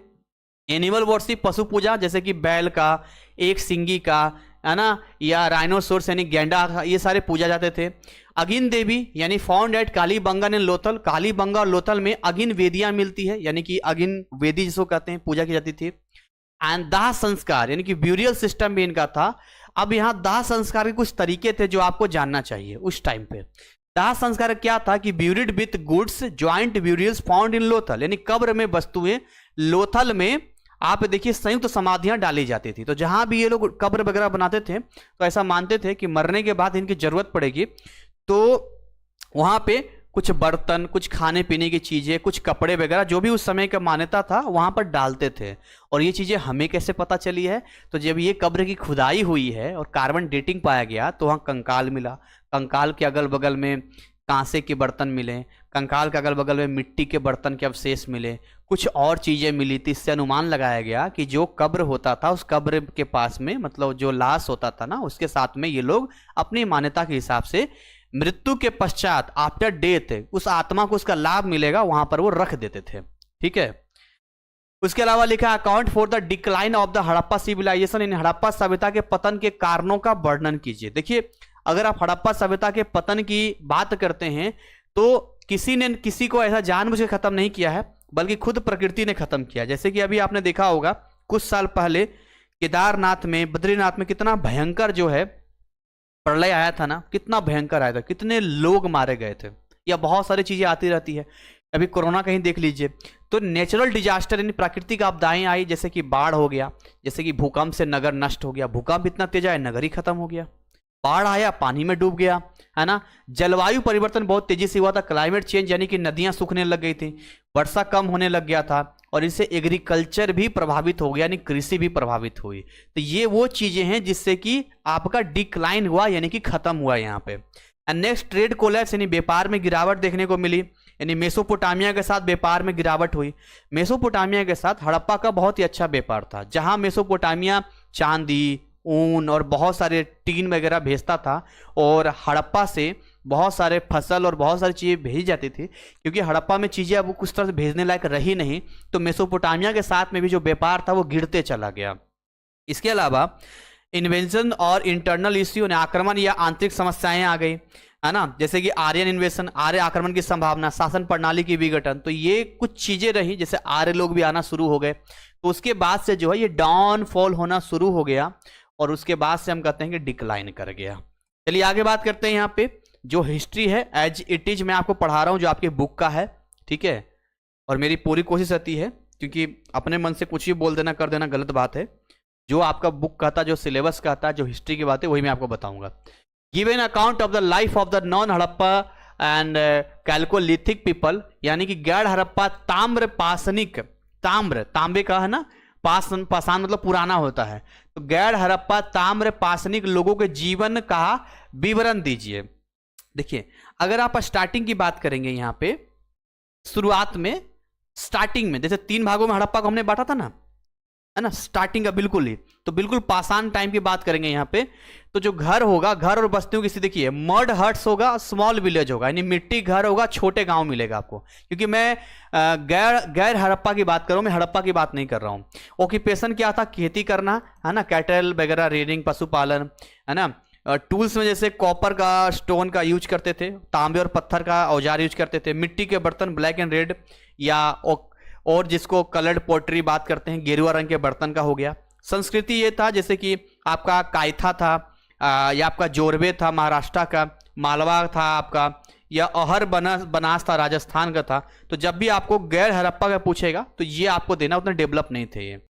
एनिमल वर्शिप पशु पूजा, जैसे कि बैल का, एक सिंगी का, है ना, या राइनोसोर्स यानी गैंडा, ये सारे पूजा जाते थे। अगिन देवी यानी found at Kalibangan and Lothal. Kalibangan और लोथल में अगिन वेदियां मिलती है, यानी कि अगिन वेदी जिसको कहते हैं, पूजा की जाती थी। एंड दाह संस्कार यानी कि ब्यूरियल सिस्टम भी इनका था। अब यहाँ दाह संस्कार के कुछ तरीके थे जो आपको जानना चाहिए उस टाइम पे। दाह संस्कार क्या था कि buried with goods joint burials found in Lothal, यानी कब्र में वस्तुएं, लोथल में आप देखिए संयुक्त समाधियां डाली जाती थी। तो जहां भी ये लोग कब्र वगैरह बनाते थे तो ऐसा मानते थे कि मरने के बाद इनकी जरूरत पड़ेगी, तो वहां पे कुछ बर्तन, कुछ खाने पीने की चीजें, कुछ कपड़े वगैरह, जो भी उस समय का मान्यता था वहां पर डालते थे। और ये चीजें हमें कैसे पता चली है, तो जब ये कब्र की खुदाई हुई है और कार्बन डेटिंग पाया गया तो वहां कंकाल मिला। कंकाल के अगल बगल में कांसे के बर्तन मिले, कंकाल के अगल बगल में मिट्टी के बर्तन के अवशेष मिले, कुछ और चीजें मिली थी। इससे अनुमान लगाया गया कि जो कब्र होता था उस कब्र के पास में, मतलब जो लाश होता था ना, उसके साथ में ये लोग अपनी मान्यता के हिसाब से मृत्यु के पश्चात आफ्टर डेथ उस आत्मा को उसका लाभ मिलेगा, वहां पर वो रख देते थे, ठीक है। उसके अलावा लिखा account for the decline of the Harappa civilization, इन हड़प्पा सभ्यता के पतन के कारणों का वर्णन कीजिए। देखिए, अगर आप हड़प्पा सभ्यता के पतन की बात करते हैं तो किसी ने किसी को ऐसा जानबूझ के खत्म नहीं किया है, बल्कि खुद प्रकृति ने खत्म किया। जैसे कि अभी आपने देखा होगा कुछ साल पहले केदारनाथ में, बद्रीनाथ में कितना भयंकर जो है प्रलय आया था ना, कितना भयंकर आया था, कितने लोग मारे गए थे, या बहुत सारी चीजें आती रहती है। अभी कोरोना कहीं देख लीजिए। तो नेचुरल डिजास्टर यानी प्राकृतिक आपदाएं आई, जैसे कि बाढ़ हो गया, जैसे कि भूकंप से नगर नष्ट हो गया। भूकंप इतना तेज आया नगर ही खत्म हो गया। बाढ़ आया पानी में डूब गया, है ना। जलवायु परिवर्तन बहुत तेजी से हुआ था, क्लाइमेट चेंज यानी कि नदियां सूखने लग गई थी, वर्षा कम होने लग गया था, और इससे एग्रीकल्चर भी प्रभावित हो गया, यानी कृषि भी प्रभावित हुई। तो ये वो चीजें हैं जिससे कि आपका डिक्लाइन हुआ, यानी कि खत्म हुआ यहाँ पे। एंड नेक्स्ट ट्रेड कोलैप्स यानी व्यापार में गिरावट देखने को मिली, यानी मेसोपोटामिया के साथ व्यापार में गिरावट हुई। मेसोपोटामिया के साथ हड़प्पा का बहुत ही अच्छा व्यापार था, जहां मेसोपोटामिया चांदी, ऊन और बहुत सारे टीन वगैरह भेजता था, और हड़प्पा से बहुत सारे फसल और बहुत सारी चीज़ें भेजी जाती थी। क्योंकि हड़प्पा में चीज़ें अब कुछ तरह से भेजने लायक रही नहीं, तो मेसोपोटामिया के साथ में भी जो व्यापार था वो गिरते चला गया। इसके अलावा इन्वेंशन और इंटरनल इश्यू ने आक्रमण या आंतरिक समस्याएं आ गई, है ना, जैसे कि आर्यन इन्वेशन, आर्य आक्रमण की संभावना, शासन प्रणाली की विघटन। तो ये कुछ चीजें रही, जैसे आर्य लोग भी आना शुरू हो गए। तो उसके बाद से जो है ये डाउनफॉल होना शुरू हो गया, और उसके बाद से हम कहते हैं कि डिक्लाइन कर गया। चलिए आगे बात करते हैं। यहाँ पे जो हिस्ट्री है एज इट इज मैं आपको पढ़ा रहा हूँ, जो आपके बुक का है, ठीक है। और मेरी पूरी कोशिश रहती है, क्योंकि अपने मन से कुछ ही बोल देना कर देना गलत बात है। जो आपका बुक कहता, जो सिलेबस कहता, जो हिस्ट्री की बात है वही मैं आपको बताऊंगा। Give an account of the life of the non Harappa and chalcolithic people, यानी कि गैर हड़प्पा ताम्र पाषाणिक, ताम्र तांबे का है ना, पाषाण मतलब पुराना होता है। तो गैर हड़प्पा ताम्र पाषाणिक लोगों के जीवन का विवरण दीजिए। देखिए, अगर आप स्टार्टिंग की बात करेंगे, यहाँ पे शुरुआत में स्टार्टिंग में जैसे 3 भागों में हड़प्पा को हमने बांटा था ना, है ना, स्टार्टिंग का बिल्कुल ही। तो बिल्कुल पाषाण टाइम की बात करेंगे यहाँ पे। तो जो घर होगा, घर और बस्तियों की स्थिति देखिए, मड हट्स होगा, स्मॉल विलेज होगा, यानी मिट्टी घर होगा, छोटे गांव मिलेगा आपको। क्योंकि मैं गैर हड़प्पा की बात कर रहा हूँ, मैं हड़प्पा की बात नहीं कर रहा हूँ। ऑक्यूपेशन क्या था, खेती करना, है ना, कैटल वगैरह रेयरिंग, पशुपालन, है ना। टूल्स में जैसे कॉपर का, स्टोन का यूज करते थे, तांबे और पत्थर का औजार यूज करते थे, मिट्टी के बर्तन ब्लैक एंड रेड या और जिसको कलर्ड पोट्री बात करते हैं, गेरुआ रंग के बर्तन का हो गया। संस्कृति ये था जैसे कि आपका कायथा था, या आपका जोरवे था महाराष्ट्र का, मालवा था आपका, या अहर बनास था राजस्थान का था। तो जब भी आपको गैर हड़प्पा का पूछेगा तो ये आपको देना, उतने डेवलप नहीं थे ये।